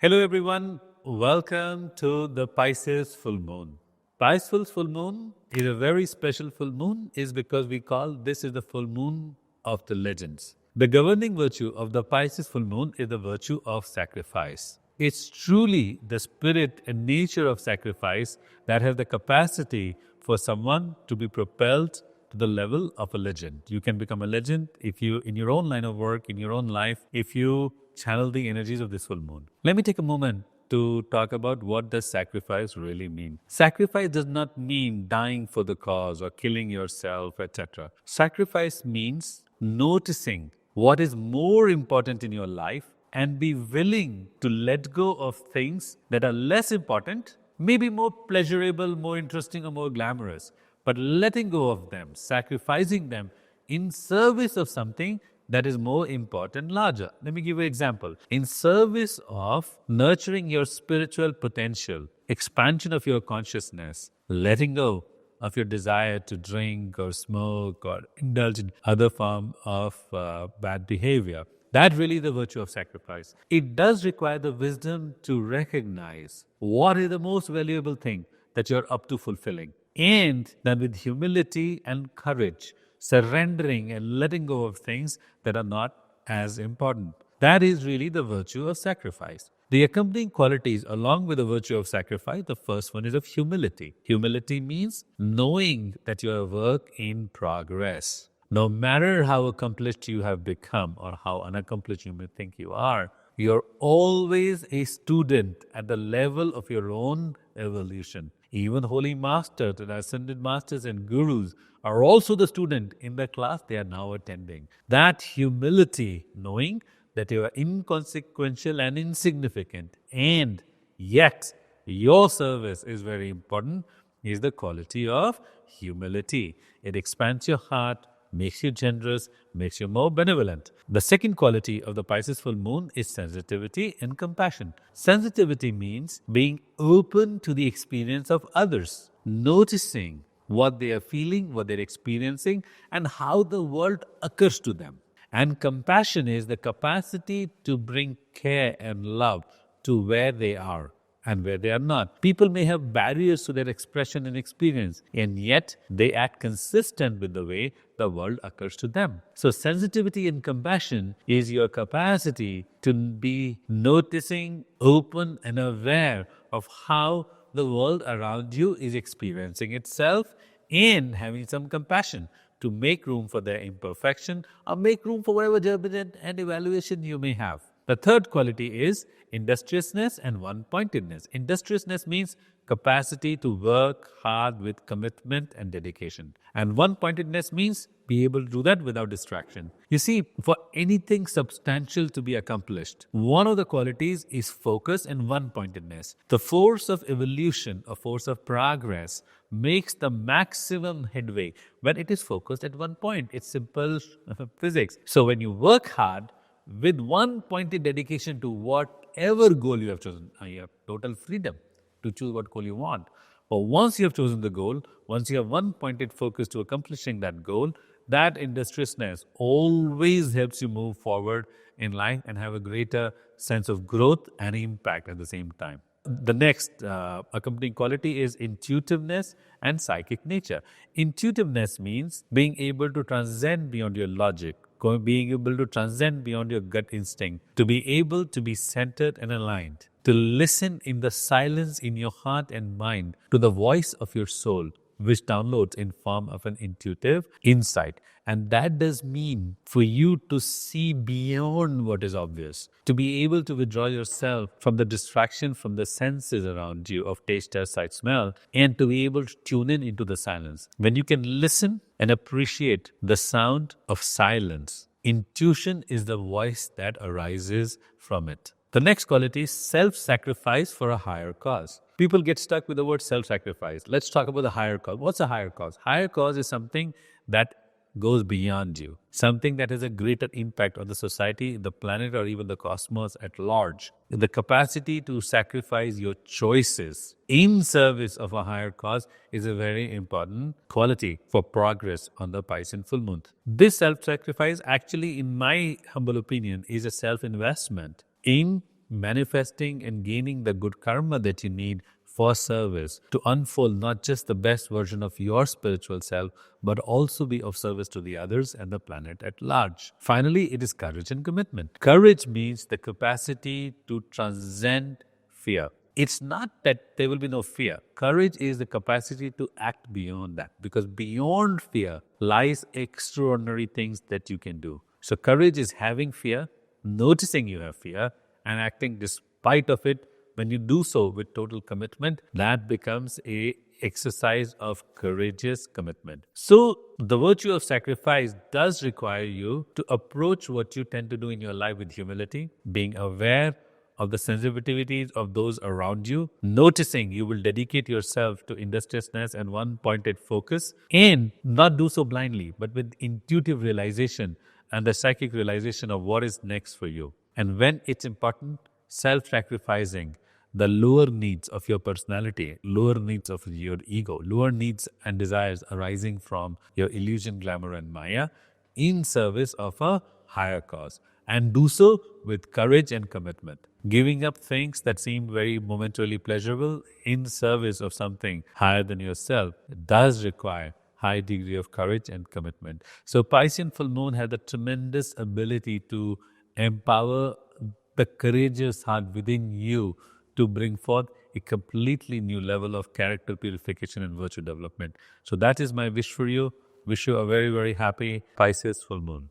Hello everyone, welcome to the Pisces Full Moon. Pisces Full Moon is a very special full moon is because we call this is the full moon of the legends. The governing virtue of the Pisces Full Moon is the virtue of sacrifice. It's truly the spirit and nature of sacrifice that has the capacity for someone to be propelled to the level of a legend. You can become a legend if you, in your own line of work, in your own life, if you channel the energies of this full moon. Let me take a moment to talk about what does sacrifice really mean. Sacrifice does not mean dying for the cause or killing yourself, etc. Sacrifice means noticing what is more important in your life and be willing to let go of things that are less important, maybe more pleasurable, more interesting, or more glamorous, but letting go of them, sacrificing them in service of something that is more important, larger. Let me give you an example. In service of nurturing your spiritual potential, expansion of your consciousness, letting go of your desire to drink or smoke or indulge in other form of bad behavior. That really is the virtue of sacrifice. It does require the wisdom to recognize what is the most valuable thing that you're up to fulfilling. And then with humility and courage, surrendering and letting go of things that are not as important. That is really the virtue of sacrifice. The accompanying qualities along with the virtue of sacrifice, the first one is of humility. Humility means knowing that you are a work in progress. No matter how accomplished you have become or how unaccomplished you may think you are, you're always a student at the level of your own evolution. Even holy masters and ascended masters and gurus are also the student in the class they are now attending. That humility, knowing that you are inconsequential and insignificant, and yet your service is very important, is the quality of humility. It expands your heart, makes you generous, makes you more benevolent. The second quality of the Pisces full moon is sensitivity and compassion. Sensitivity means being open to the experience of others, noticing what they are feeling, what they're experiencing, and how the world occurs to them. And compassion is the capacity to bring care and love to where they are and where they are not. People may have barriers to their expression and experience, and yet they act consistent with the way the world occurs to them. So sensitivity and compassion is your capacity to be noticing, open, and aware of how the world around you is experiencing itself and having some compassion to make room for their imperfection or make room for whatever judgment and evaluation you may have. The third quality is industriousness and one-pointedness. Industriousness means capacity to work hard with commitment and dedication. And one-pointedness means be able to do that without distraction. You see, for anything substantial to be accomplished, one of the qualities is focus and one-pointedness. The force of evolution, a force of progress, makes the maximum headway when it is focused at one point. It's simple physics. So when you work hard, with one pointed dedication to whatever goal you have chosen, you have total freedom to choose what goal you want. But once you have chosen the goal, once you have one pointed focus to accomplishing that goal, that industriousness always helps you move forward in life and have a greater sense of growth and impact at the same time. The next accompanying quality is intuitiveness and psychic nature. Intuitiveness means being able to transcend beyond your logic, being able to transcend beyond your gut instinct, to be able to be centered and aligned, to listen in the silence in your heart and mind to the voice of your soul, which downloads in form of an intuitive insight. And that does mean for you to see beyond what is obvious, to be able to withdraw yourself from the distraction from the senses around you of taste, touch, sight, smell, and to be able to tune in into the silence. When you can listen and appreciate the sound of silence, intuition is the voice that arises from it. The next quality is self-sacrifice for a higher cause. People get stuck with the word self-sacrifice. Let's talk about the higher cause. What's a higher cause? Higher cause is something that goes beyond you, something that has a greater impact on the society, the planet, or even the cosmos at large. The capacity to sacrifice your choices in service of a higher cause is a very important quality for progress on the Pisces full moon. This self-sacrifice actually, in my humble opinion, is a self-investment in manifesting and gaining the good karma that you need for service to unfold not just the best version of your spiritual self, but also be of service to the others and the planet at large. Finally, it is courage and commitment. Courage means the capacity to transcend fear. It's not that there will be no fear. Courage is the capacity to act beyond that, because beyond fear lies extraordinary things that you can do. So courage is having fear, noticing you have fear, and acting despite of it. When you do so with total commitment, that becomes a exercise of courageous commitment. So the virtue of sacrifice does require you to approach what you tend to do in your life with humility, being aware of the sensitivities of those around you, noticing you will dedicate yourself to industriousness and one pointed focus, and not do so blindly, but with intuitive realization and the psychic realization of what is next for you. And when it's important, self-sacrificing the lower needs of your personality, lower needs of your ego, lower needs and desires arising from your illusion, glamour, and maya in service of a higher cause. And do so with courage and commitment. Giving up things that seem very momentarily pleasurable in service of something higher than yourself does require high degree of courage and commitment. So Piscean full moon had a tremendous ability to empower the courageous heart within you to bring forth a completely new level of character purification and virtue development. So that is my wish for you. Wish you a very, very happy Pisces full moon.